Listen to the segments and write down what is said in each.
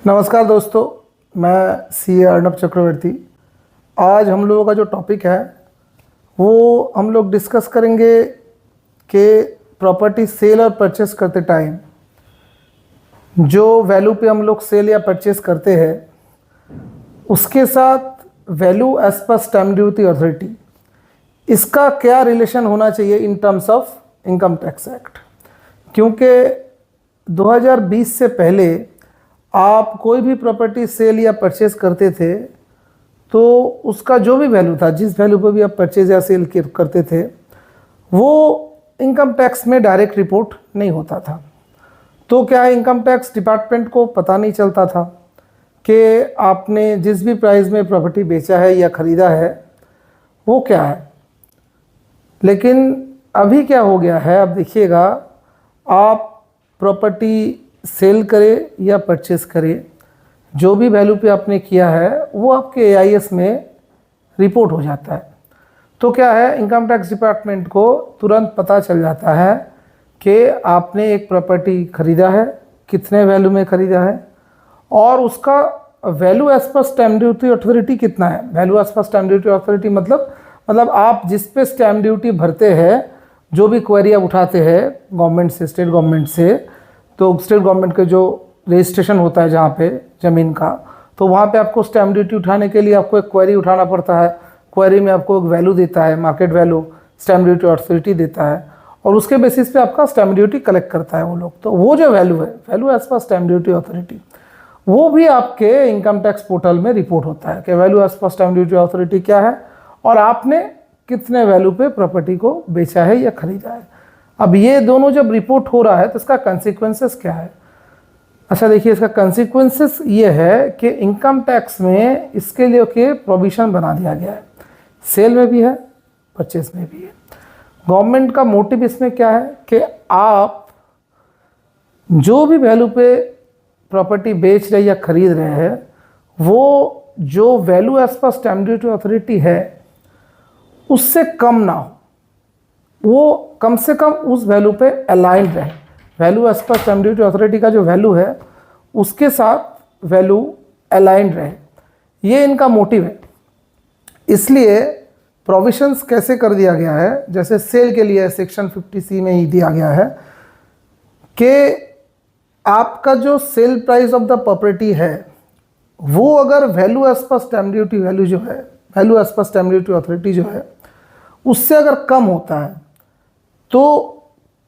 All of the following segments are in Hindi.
नमस्कार दोस्तों, मैं सी अर्नब चक्रवर्ती। आज हम लोगों का जो टॉपिक है वो हम लोग डिस्कस करेंगे कि प्रॉपर्टी सेल और परचेस करते टाइम जो वैल्यू पे हम लोग सेल या परचेस करते हैं उसके साथ वैल्यू एज पर स्टैम्प ड्यूटी अथॉरिटी, इसका क्या रिलेशन होना चाहिए in terms of income tax act. क्योंकि 2020 से पहले आप कोई भी प्रॉपर्टी सेल या परचेज करते थे तो उसका जो भी वैल्यू था, जिस वैल्यू पर भी आप परचेज या सेल करते थे, वो इनकम टैक्स में डायरेक्ट रिपोर्ट नहीं होता था। तो क्या है, इनकम टैक्स डिपार्टमेंट को पता नहीं चलता था कि आपने जिस भी प्राइस में प्रॉपर्टी बेचा है या ख़रीदा है वो क्या है। लेकिन अभी क्या हो गया है, आप देखिएगा, आप प्रॉपर्टी सेल करें या परचेस करें, जो भी वैल्यू पे आपने किया है वो आपके एआईएस में रिपोर्ट हो जाता है। तो क्या है, इनकम टैक्स डिपार्टमेंट को तुरंत पता चल जाता है कि आपने एक प्रॉपर्टी ख़रीदा है, कितने वैल्यू में ख़रीदा है और उसका वैल्यू एज पर स्टैम्प ड्यूटी अथॉरिटी कितना है। वैल्यू एज पर स्टैम्प ड्यूटी अथॉरिटी मतलब आप जिस पे स्टैम्प ड्यूटी भरते हैं, जो भी क्वेरी आप उठाते हैं गवर्नमेंट से, स्टेट गवर्नमेंट से, तो स्टेट गवर्नमेंट के जो रजिस्ट्रेशन होता है जहाँ पे ज़मीन का, तो वहाँ पे आपको स्टैम्प ड्यूटी उठाने के लिए आपको एक क्वेरी उठाना पड़ता है। क्वेरी में आपको एक वैल्यू देता है, market value stamp duty authority देता है और उसके बेसिस पे आपका स्टैम्प ड्यूटी कलेक्ट करता है वो लोग। तो वो जो वैल्यू है, वैल्यू एज पर स्टैम्प ड्यूटी अथॉरिटी, वो भी आपके इनकम टैक्स पोर्टल में रिपोर्ट होता है कि वैल्यू एज पर स्टैम्प ड्यूटी अथॉरिटी क्या है और आपने कितने वैल्यू पे प्रॉपर्टी को बेचा है या खरीदा है। अब ये दोनों जब रिपोर्ट हो रहा है तो इसका कंसिक्वेंसेस क्या है। अच्छा देखिए, इसका कंसिक्वेंसेस ये है कि इनकम टैक्स में इसके लिए के प्रोविजन बना दिया गया है, सेल में भी है, परचेस में भी है। गवर्नमेंट का मोटिव इसमें क्या है कि आप जो भी वैल्यू पे प्रॉपर्टी बेच रहे या खरीद रहे हैं वो जो वैल्यू एज पर स्टैम्प ड्यूटी अथॉरिटी है उससे कम ना हो, वो कम से कम उस वैल्यू पे अलाइंड रहे। वैल्यू एज पर स्टैम्प ड्यूटी अथॉरिटी का जो वैल्यू है उसके साथ वैल्यू अलाइंड रहे, ये इनका मोटिव है। इसलिए प्रोविजंस कैसे कर दिया गया है, जैसे सेल के लिए सेक्शन 50C में ही दिया गया है कि आपका जो sale price of the property है वो अगर वैल्यू एज पर स्टैम्प ड्यूटी वैल्यू जो है, वैल्यू एज पर स्टैम्प ड्यूटी अथॉरिटी जो है उससे अगर कम होता है तो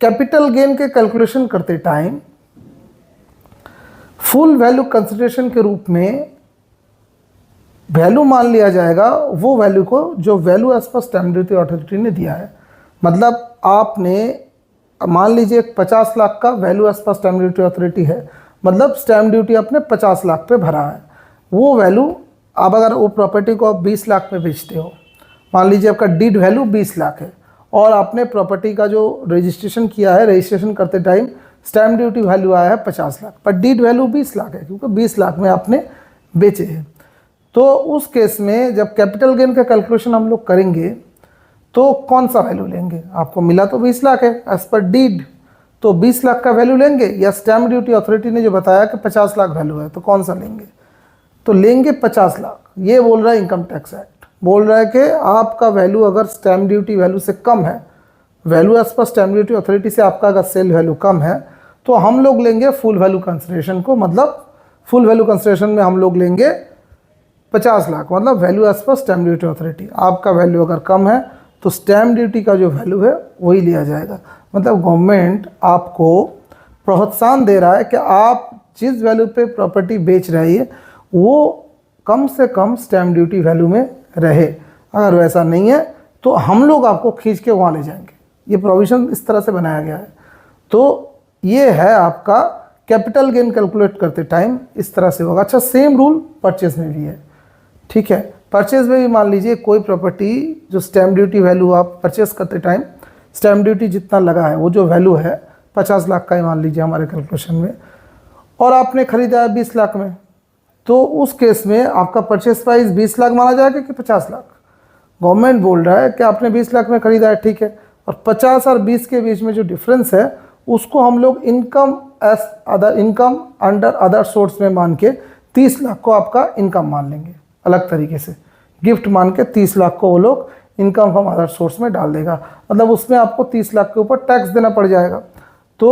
कैपिटल गेन के कैलकुलेशन करते टाइम फुल वैल्यू कंसिडरेशन के रूप में वैल्यू मान लिया जाएगा वो वैल्यू को जो वैल्यू एज पर स्टैम्प ड्यूटी अथॉरिटी ने दिया है। मतलब आपने मान लीजिए 50 लाख का वैल्यू एज पर स्टैम्प ड्यूटी अथॉरिटी है, मतलब स्टैम्प ड्यूटी आपने 50 लाख पे भरा है। वो वैल्यू आप अगर वो प्रॉपर्टी को आप 20 लाख में बेचते हो, मान लीजिए आपका डीड वैल्यू 20 लाख है और आपने प्रॉपर्टी का जो रजिस्ट्रेशन किया है, रजिस्ट्रेशन करते टाइम स्टैम्प ड्यूटी वैल्यू आया है 50 लाख, पर डीड वैल्यू 20 लाख है क्योंकि 20 लाख में आपने बेचे हैं। तो उस केस में जब कैपिटल गेन का कैलकुलेशन हम लोग करेंगे तो कौन सा वैल्यू लेंगे। आपको मिला तो 20 लाख है एज पर डीड, तो 20 लाख का वैल्यू लेंगे या स्टैम्प ड्यूटी अथॉरिटी ने जो बताया कि 50 लाख वैल्यू है, तो कौन सा लेंगे। तो लेंगे 50 लाख। ये बोल रहा है इनकम टैक्स एक्ट, बोल रहा है कि आपका वैल्यू अगर स्टैम्प ड्यूटी वैल्यू से कम है, वैल्यू एज पर स्टैम्प ड्यूटी अथॉरिटी से आपका अगर सेल वैल्यू कम है तो हम लोग लेंगे फुल वैल्यू कंसिडरेशन को। मतलब फुल वैल्यू कंसिडरेशन में हम लोग लेंगे 50 लाख, मतलब वैल्यू एज पर स्टैम्प ड्यूटी अथॉरिटी। आपका वैल्यू अगर कम है तो स्टैम्प ड्यूटी का जो वैल्यू है वही लिया जाएगा। मतलब गवर्नमेंट आपको प्रोत्साहन दे रहा है कि आप जिस वैल्यू पे प्रॉपर्टी बेच रही है वो कम से कम स्टैम्प ड्यूटी वैल्यू में रहे। अगर वैसा नहीं है तो हम लोग आपको खींच के वहाँ ले जाएंगे। ये प्रोविज़न इस तरह से बनाया गया है। तो ये है आपका कैपिटल गेन कैलकुलेट करते टाइम इस तरह से होगा। अच्छा, सेम रूल परचेज में भी है, ठीक है। परचेज में भी मान लीजिए कोई प्रॉपर्टी जो स्टैम्प ड्यूटी वैल्यू आप परचेज करते टाइम स्टैम्प ड्यूटी जितना लगा है वो जो वैल्यू है 50 लाख का ही मान लीजिए हमारे कैलकुलेशन में, और आपने ख़रीदा है 20 लाख में, तो उस केस में आपका परचेस प्राइस 20 लाख माना जाएगा कि 50 लाख। गवर्नमेंट बोल रहा है कि आपने 20 लाख में ख़रीदा है, ठीक है, और 50 और 20 के बीच में जो डिफरेंस है उसको हम लोग income is other income under other source में मान के 30 लाख को आपका इनकम मान लेंगे, अलग तरीके से गिफ्ट मान के 30 लाख को वो लोग इनकम फ्रॉम अदर सोर्स में डाल देगा, मतलब उसमें आपको 30 लाख के ऊपर टैक्स देना पड़ जाएगा। तो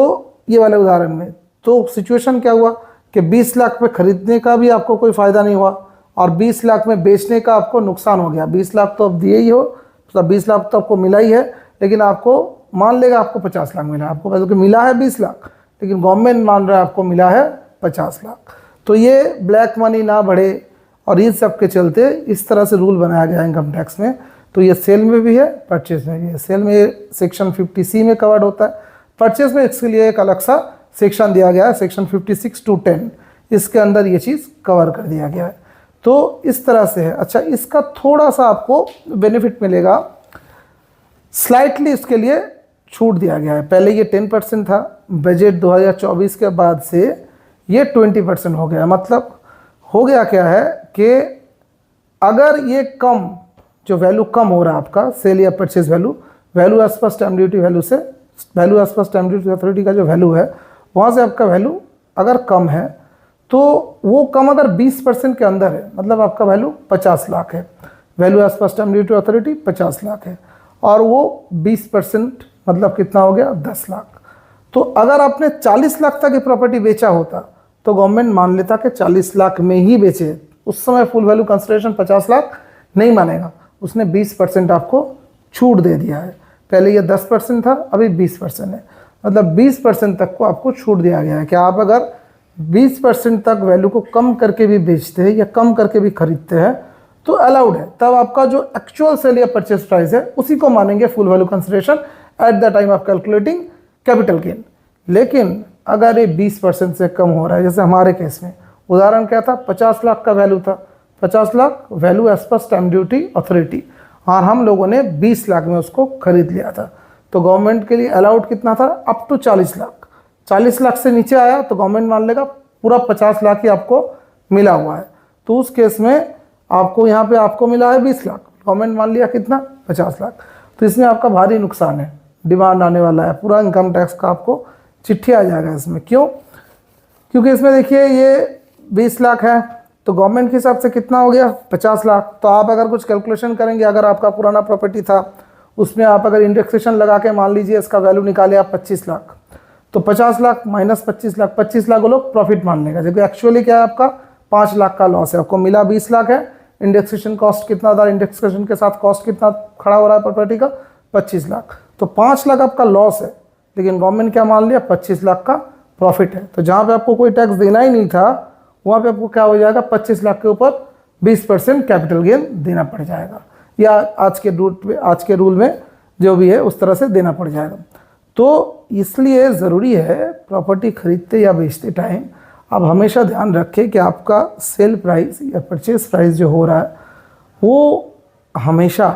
ये वाले उदाहरण में तो सिचुएशन क्या हुआ कि 20 लाख पे खरीदने का भी आपको कोई फ़ायदा नहीं हुआ और 20 लाख में बेचने का आपको नुकसान हो गया। 20 लाख तो अब दिए ही हो, मतलब 20 लाख तो आपको मिला ही है, लेकिन आपको मान लेगा आपको 50 लाख मिला, आपको वैसे मिला है 20 लाख, लेकिन गवर्नमेंट मान रहा है आपको मिला है 50 लाख। तो ये ब्लैक मनी ना बढ़े और इन सब के चलते इस तरह से रूल बनाया गया इनकम टैक्स में। तो ये सेल में भी है, परचेज में भी है। सेल में सेक्शन 50C में कवर्ड होता है, परचेज में इसके लिए एक अलग सा सेक्शन दिया गया है, सेक्शन 56 to 10, इसके अंदर ये चीज़ कवर कर दिया गया है। तो इस तरह से है। अच्छा, इसका थोड़ा सा आपको बेनिफिट मिलेगा, स्लाइटली इसके लिए छूट दिया गया है। पहले ये 10% था, बजट 2024 के बाद से ये 20% हो गया। मतलब हो गया क्या है कि अगर ये कम जो वैल्यू कम हो रहा है आपका सेल या परचेज वैल्यू एज पर स्टैम्प ड्यूटी वैल्यू से, वैल्यू एज पर स्टैम्प ड्यूटी अथॉरिटी का जो वैल्यू है वहाँ से आपका वैल्यू अगर कम है तो वो कम अगर 20% के अंदर है, मतलब आपका वैल्यू 50 लाख है, वैल्यू एज पर स्टैम्प ड्यूटी अथॉरिटी 50 लाख है और वो 20% मतलब कितना हो गया 10 लाख। तो अगर आपने 40 लाख तक की प्रॉपर्टी बेचा होता तो गवर्नमेंट मान लेता कि 40 लाख में ही बेचे, उस समय फुल वैल्यू कंसिडरेशन 50 लाख नहीं मानेगा, उसने 20% आपको छूट दे दिया है। पहले ये 10% था, अभी 20% है, मतलब 20% तक को आपको छूट दिया गया है कि आप अगर 20% तक वैल्यू को कम करके भी बेचते हैं या कम करके भी खरीदते हैं तो अलाउड है। तब आपका जो एक्चुअल सेल या परचेज प्राइस है उसी को मानेंगे full value consideration at the time of calculating capital gain. लेकिन अगर ये 20% से कम हो रहा है, जैसे हमारे केस में उदाहरण क्या था, 50 लाख का वैल्यू था, 50 लाख वैल्यू एज पर स्टैम्प ड्यूटी अथॉरिटी, और हम लोगों ने 20 लाख में उसको खरीद लिया था। तो गवर्नमेंट के लिए अलाउड कितना था, अप टू 40 लाख। 40 लाख से नीचे आया तो गवर्नमेंट मान लेगा पूरा 50 लाख ही आपको मिला हुआ है। तो उस केस में आपको यहाँ पे आपको मिला है 20 लाख, गवर्नमेंट मान लिया कितना 50 लाख। तो इसमें आपका भारी नुकसान है, डिमांड आने वाला है, पूरा इनकम टैक्स का आपको चिट्ठी आ जाएगा इसमें। क्यों? क्योंकि इसमें देखिए ये 20 लाख है तो गवर्नमेंट के हिसाब से कितना हो गया 50 लाख। तो आप अगर कुछ कैलकुलेशन करेंगे, अगर आपका पुराना प्रॉपर्टी था उसमें आप अगर इंडेक्सेशन लगा के मान लीजिए इसका वैल्यू निकाले आप 25 लाख, तो 50 लाख माइनस 25 लाख, 25 लाख वो लोग प्रॉफिट मान लेगा, जबकि एक्चुअली क्या है आपका 5 लाख का लॉस है। आपको मिला 20 लाख है, इंडेक्सेशन कॉस्ट कितना था, इंडेक्सेशन के साथ कॉस्ट कितना खड़ा हो रहा है प्रॉपर्टी का 25 लाख, तो 5 लाख आपका लॉस है, लेकिन गवर्नमेंट क्या मान लिया 25 लाख का प्रॉफिट है। तो जहाँ पे आपको कोई टैक्स देना ही नहीं था वहाँ पे आपको क्या हो जाएगा 25 लाख के ऊपर 20% कैपिटल गेन देना पड़ जाएगा, या आज के रूल में जो भी है उस तरह से देना पड़ जाएगा। तो इसलिए ज़रूरी है प्रॉपर्टी खरीदते या बेचते टाइम आप हमेशा ध्यान रखें कि आपका सेल प्राइस या परचेज प्राइस जो हो रहा है वो हमेशा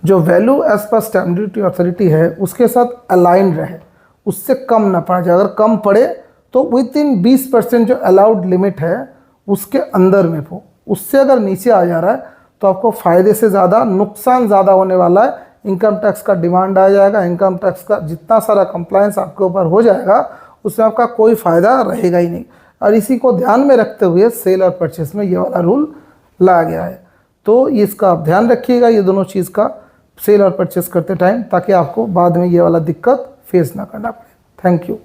जो वैल्यू एज पर स्टैम्प ड्यूटी अथॉरिटी है उसके साथ अलाइन रहे, उससे कम ना पड़ जाए। अगर कम पड़े तो विद इन 20% जो अलाउड लिमिट है उसके अंदर में हो, उससे अगर नीचे आ जा रहा है तो आपको फ़ायदे से ज़्यादा नुकसान ज़्यादा होने वाला है। इनकम टैक्स का डिमांड आ जाएगा, इनकम टैक्स का जितना सारा कंप्लायंस आपके ऊपर हो जाएगा उसमें आपका कोई फ़ायदा रहेगा ही नहीं। और इसी को ध्यान में रखते हुए सेल और परचेस में ये वाला रूल लाया गया है। तो इसका आप ध्यान रखिएगा, ये दोनों चीज़ का सेल और परचेस करते टाइम, ताकि आपको बाद में ये वाला दिक्कत फेस ना करना पड़े। Thank you.